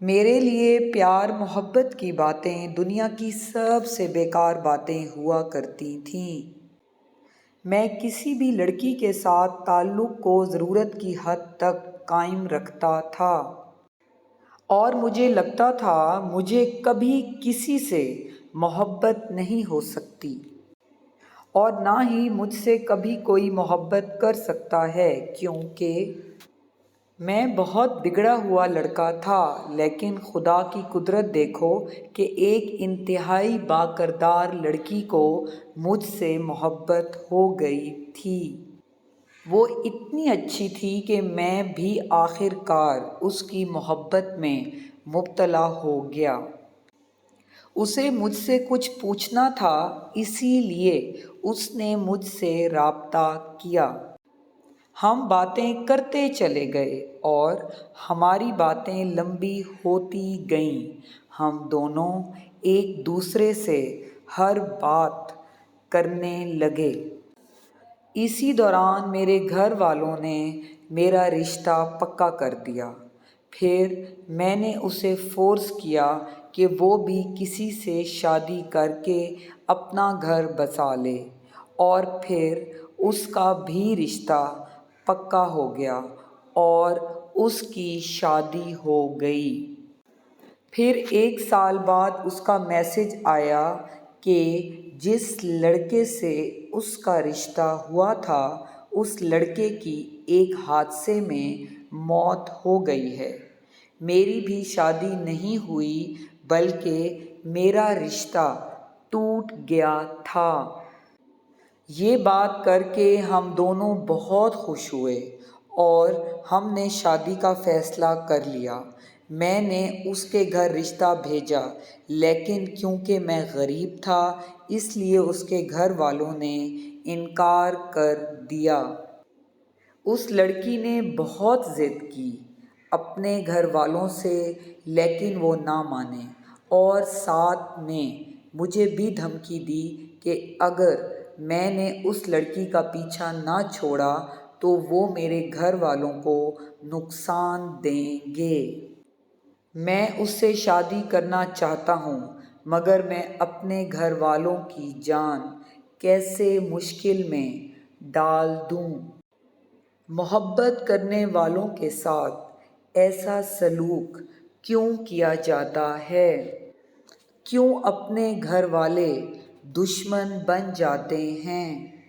میرے لیے پیار محبت کی باتیں دنیا کی سب سے بیکار باتیں ہوا کرتی تھیں۔ میں کسی بھی لڑکی کے ساتھ تعلق کو ضرورت کی حد تک قائم رکھتا تھا اور مجھے لگتا تھا مجھے کبھی کسی سے محبت نہیں ہو سکتی اور نہ ہی مجھ سے کبھی کوئی محبت کر سکتا ہے، کیونکہ میں بہت بگڑا ہوا لڑکا تھا۔ لیکن خدا کی قدرت دیکھو کہ ایک انتہائی باکردار لڑکی کو مجھ سے محبت ہو گئی تھی۔ وہ اتنی اچھی تھی کہ میں بھی آخر کار اس کی محبت میں مبتلا ہو گیا۔ اسے مجھ سے کچھ پوچھنا تھا، اسی لیے اس نے مجھ سے رابطہ کیا۔ ہم باتیں کرتے چلے گئے اور ہماری باتیں لمبی ہوتی گئیں۔ ہم دونوں ایک دوسرے سے ہر بات کرنے لگے۔ اسی دوران میرے گھر والوں نے میرا رشتہ پکا کر دیا۔ پھر میں نے اسے فورس کیا کہ وہ بھی کسی سے شادی کر کے اپنا گھر بسا لے، اور پھر اس کا بھی رشتہ پکا ہو گیا اور اس کی شادی ہو گئی۔ پھر 1 سال بعد اس کا میسج آیا کہ جس لڑکے سے اس کا رشتہ ہوا تھا اس لڑکے کی ایک حادثے میں موت ہو گئی ہے۔ میری بھی شادی نہیں ہوئی بلکہ میرا رشتہ ٹوٹ گیا تھا۔ یہ بات کر کے ہم دونوں بہت خوش ہوئے اور ہم نے شادی کا فیصلہ کر لیا۔ میں نے اس کے گھر رشتہ بھیجا، لیکن کیونکہ میں غریب تھا اس لیے اس کے گھر والوں نے انکار کر دیا۔ اس لڑکی نے بہت ضد کی اپنے گھر والوں سے، لیکن وہ نہ مانے اور ساتھ میں مجھے بھی دھمکی دی کہ اگر میں نے اس لڑکی کا پیچھا نہ چھوڑا تو وہ میرے گھر والوں کو نقصان دیں گے۔ میں اس سے شادی کرنا چاہتا ہوں، مگر میں اپنے گھر والوں کی جان کیسے مشکل میں ڈال دوں؟ محبت کرنے والوں کے ساتھ ایسا سلوک کیوں کیا جاتا ہے؟ کیوں اپنے گھر والے دشمن بن جاتے ہیں؟